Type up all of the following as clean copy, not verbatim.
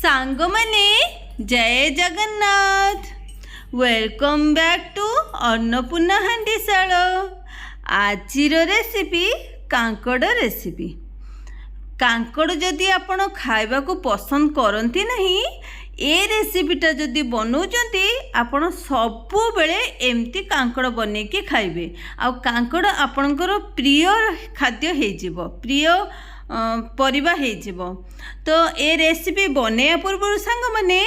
सांगमने जय Jagannath welcome back to Annapurna Handishal. आजिर recipe कांकड़ रेसिपी। कांकड़ जदि आपण खाइबा को पसंद करती नहीं ए रेसिपीटा जदि बनाउचंती आपण सबु बेले एमती कांकड़ बने के खाइबे आ कांकड़ आपणकर प्रिय खाद्य हेजिबो, प्रिय परिबा हेजिबो। तो ए रेसिपी बनेया पूर्व सांग माने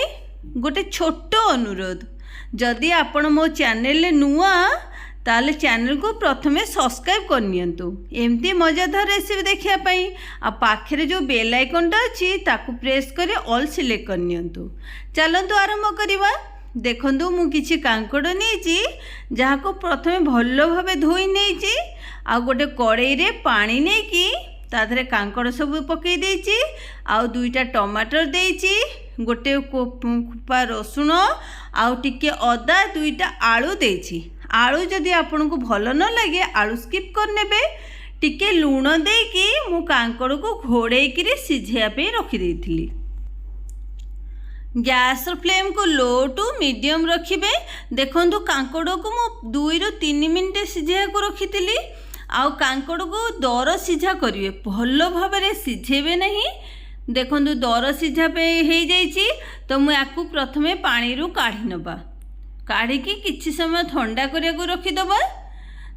गोटे छोट अनुरोध, जदि आपण मो चैनल नुआ ताले चैनल को प्रथमे सब्सक्राइब करनियंतु एमती मजादार रेसिपी देखिया पई। आ पाखरे जो बेल आइकनटा अछि ताकू प्रेस करे ऑल सिलेक्ट करनियंतु। चलंतु आरंभ करिबा। देखंतु मु किछि कांकड़ नेछि जहाको प्रथमे भल्लो भाबे धोई नेछि आ गोटे कड़ाई रे पानी नेकी ताधरे कांकड़ सब पकई देछि आ दुईटा टमाटर देछि, गोटे कुपा रसुण आ टिके अदा, दुईटा आलू देछि। आलू जदि आपन को भल न लगे आलू स्किप कर नेबे। टिके लूण देकी मु कांकड़ को घोड़े कि सिझाया पे रखी देथिली। गैस फ्लेम को लो टू मीडियम रखिबे। देखंतु कांकड़ को मु 2 ରୁ 3 मिनिट सिझाया को रखिथिली। आउ कांकड़ को दर सिझा करिवे, भल भाबरे सिझेबे नहीं। देखंतु दर सिझा पे हे जाइछि तो मु याकू प्रथमे पानी रू काढी नबा, काढ़ी किछि समय ठंडा करिया को रखिदबा।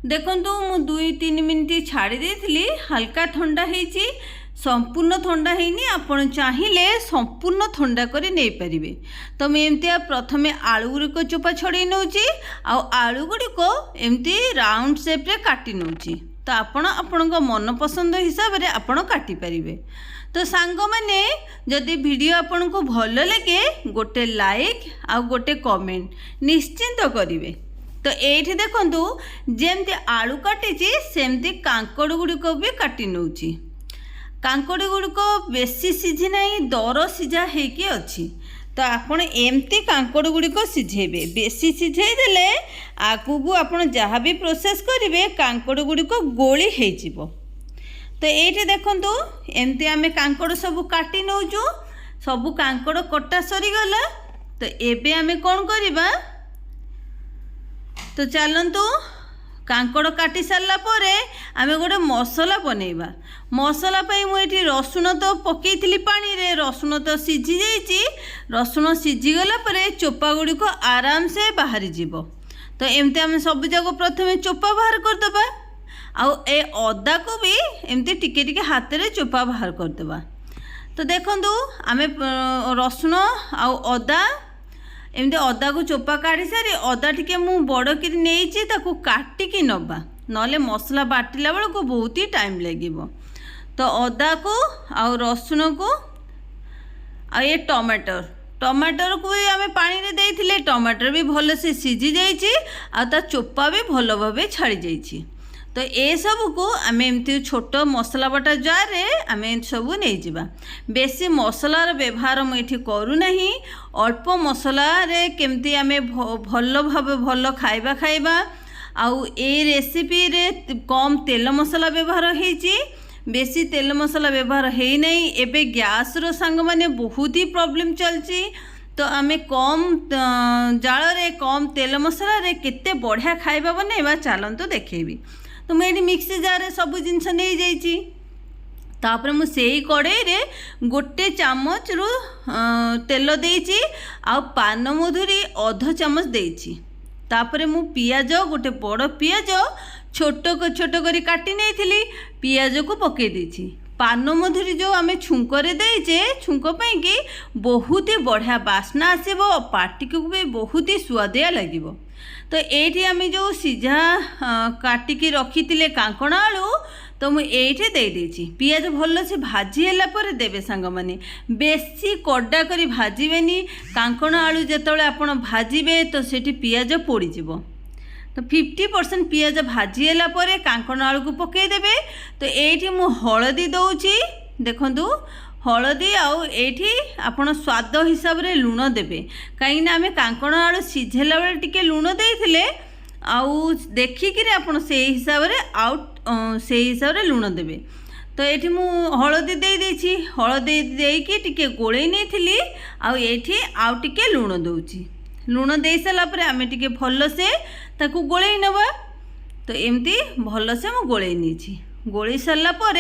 देखंतु मु 2-3 मिनिट छाड़ी देथिली, हल्का ठंडा हेछि, संपूर्ण ठंडा हेनी। आपण चाहिले संपूर्ण ठंडा करी नै परिबे। तो मैं एमती प्रथमे आलू गुड़िक चोपा छड़े नौची आ आलू गुड़िक एमती राउंड शेप रे काटी नौची। तो आपण आपणक मन पसंद हिसाब रे आपण काटी परिबे। तो सांग माने जदि वीडियो आपन को भल लगे गोटे लाइक आ गोटे कमेंट निश्चिंत करिवे। तो एठी देखंतु जेमती आलू काटिची सेमती कांकड़ गुड़िक भी काटी नौची। कांकड़ गुड़िक बेसी सिझी नहीं, दर सिझा हेकी अछि। तो आपण एमती कांकड़ गुड़िक सिझेबे। बेसी सिझेई देले आगु आपण जहाँ भी प्रोसेस करिवे कांकड़ गुड़िक गोली हेई जिवो। तो ये देखंतु एमती आमे कांकड़ सब काटी नौचु। सबु कांकड़ कटा सरीगला। तो एबे आमे कौन करिबा, तो चलंतु कांकड़ काटी सारला परे आमे गोटे मसला बनेइबा। मसला पई मु एठी रसुण तो पकेइथिली पानी रे, रसुण तो सिझी जाइछि। रसुण सिझी गला परे चोपा गुड़ी को आराम से बाहरी जिवो। तो एमती आमे सब जाको प्रथमे चोपा बाहर करदबा। आउ ए अदा को भी एमती टिके टिके हाथ रे चोपा बाहर कर देबा। तो देखंतु आमे रसुण आउ अदा एमती अदा को चोपा काढ़ी सारी अदा टिके मु बड़ कि नेइछि ताकू काटी कि नबा, नले मसला बाटिला बेल को बहुत ही टाइम लागिबो। तो अदा को आउ रसुण को आ ये टमाटर को भी आमे पानी रे देइथिले। टमाटर भी भल से सिझी जाइछि आ ता चोपा भी भल भाबे छाड़ी जाइछि। तो ये सब को आमे एमती छोट मसला बटा जार रे आमे सब नहीं जिबा। बेसी मसलार व्यवहार मुझे करू नहीं। अल्प मसला रे केमती आमे भल भाबे भल खाइबा आउ ए रेसिपी रे कम तेल मसला व्यवहार हेछि। बेसी तेल मसला व्यवहार हे नहीं। एबे गैस रो संग माने बहुत ही प्रॉब्लम चलची। तो आमे कम जाल रे कम तेल मसला रे केते बढ़िया खाइबा बनेबा चलंतु देखेबी। तो मुझे मिक्सी जार रे सब जिनस नहीं जाइछि। तापर मु सेही कड़ाई रे गोटे चामच रु तेल देइछि आ पान मधुरी अध चामच देइछि। तापर मु पियाज गोटे बड़ पियाज छोट करी काटी नहीं पियाज को पके देइछि। पान मधुरी जो आमे छुंक रे देइछे छुंक पई कि बहुत ही बढ़िया बास्ना आसीबो, पार्टी को भी बहुत ही स्वादिया लागिबो। तो एठी आमे जो सिझा काटिकी रखी कांकड़ आलू तो मुझे ये देदेछि। पियाज भल से भाजी है पर देवे सांग माने, बेसी कड़ा करी भाजबेनी। कांकड़ आलू जेतबेले आपण भाजिबे तो सेठी पियाज पोड़ी जिवो। तो 50% पियाज भाजी है पर कांकड़ आलू को पकई देबे। तो एठी मु हळदी दउछि। देखंतु हलदी आउ एठी आपण स्वाद हिसाब रे लूण देबे, कहीं ना आमे कांकड़ आलू सिझेला बेले टिके लूण देइथिले आउ देखिक आपण से हिसाब रे से हिसाब रे लूण देबे। तो ये मु हलदी दे देछि हलदी देकी टिके गोळेई नेथिली आ एठी आउ टिके लूण दउछि लूण दे सारा पर आमे टिके भल से ताकू गोळेई नबा तो एमती भल से मु गोळेई नेछि गोळेई सारा पर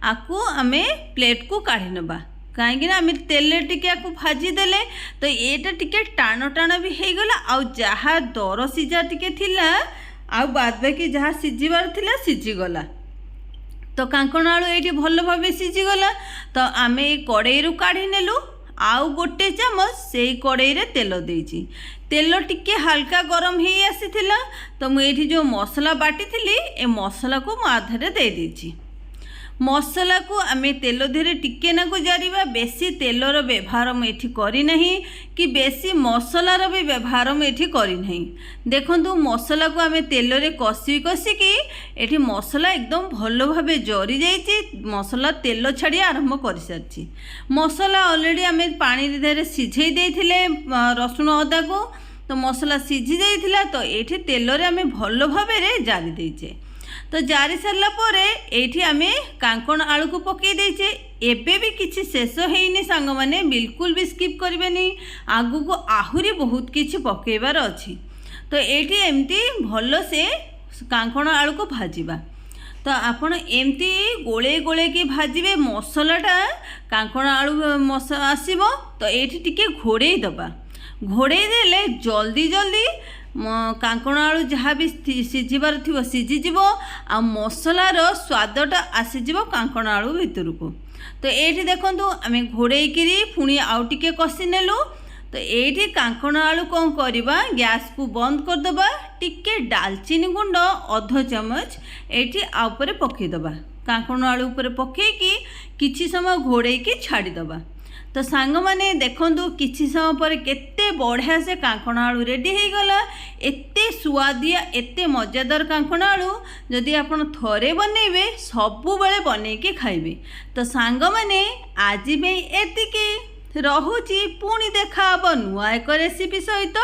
आकू आमे प्लेट को काढी नबा कहीं आम तेल टिके आपको भाजी देले तो येटा टिके टाण टाण भी हो गला आ जहाँ दर सीझा टिके थिला आ बाद बाकी जहाँ सीझीबार थिला सीझीगला तो कांकण आलू ये भल भाव सीझीगला तो आम कड़े काढ़ी नेलु आउ गोटे चामच से कड़े तेल देछि तेल टिके हल्का गरम हो आसीथिला तो मुझे जो मसला बाटी थी ए मसला को मु आधे दे देछि मसला को आम तेल धीरे टिके नाकु जारिबा बेसी तेलर व्यवहार मुझे करना कि बेसी मसलार भी व्यवहार मुझे करना देखु मसला को आम तेल रे कषि कषिकी एठी मसला एकदम भल भाव जरी जाइए मसला तेल छाड़ी आरंभ कर सारी मसला ऑलरेडी आम पानी धीरे सिझे देथिले रसुण अदा को तो मसला सिझी जाइथिला तो ये तेल रे आम भल भाव जारी देचे तो जारी सारा पर ये आम कांकण आलू को पकई देचे एबे भी किसी शेष होनी सांग मैंने बिल्कुल भी स्किप करेंगे आगु को आहुरी बहुत किसी पकेबार अच्छी तो ये एमती भल से कांकण आलू को भाजवा तो आपन एमती गोले गोले की भाजबे मसलाटा कांकण आलू आसब तो ये टिके घोड़े दबा घोड़े देले जल्दी जल्दी कांकण आलू जहाँ भी सीझीबार थी सीझीज आ मसलार स्वादटा आसीज कांकण आलू भितर को तो ये देखूँ आम घोड़ेकरी पुणी आउ टिके कषि नेलु तो ये कांकण आलू कौन करवा गैस को बंद करदे टिके डालचीनी गुंड अध चामच ये आउपर पकईदबा कांकण आलू उपर पकईकी किछि समय घोड़ेकी छाड़ीदबा तो सांग माने देखंतु किछि समय पर केते बढ़िया से कांकण आलू रेडी हो गला एते सुआदिया एते मजादार कांकण आलू जदि आपण थरे बनेबे सबु बेले बनेकी खाइबे तो सांग माने आज में एतिकी रहुची पुणी देखा नुआ एक रेसिपी सहित।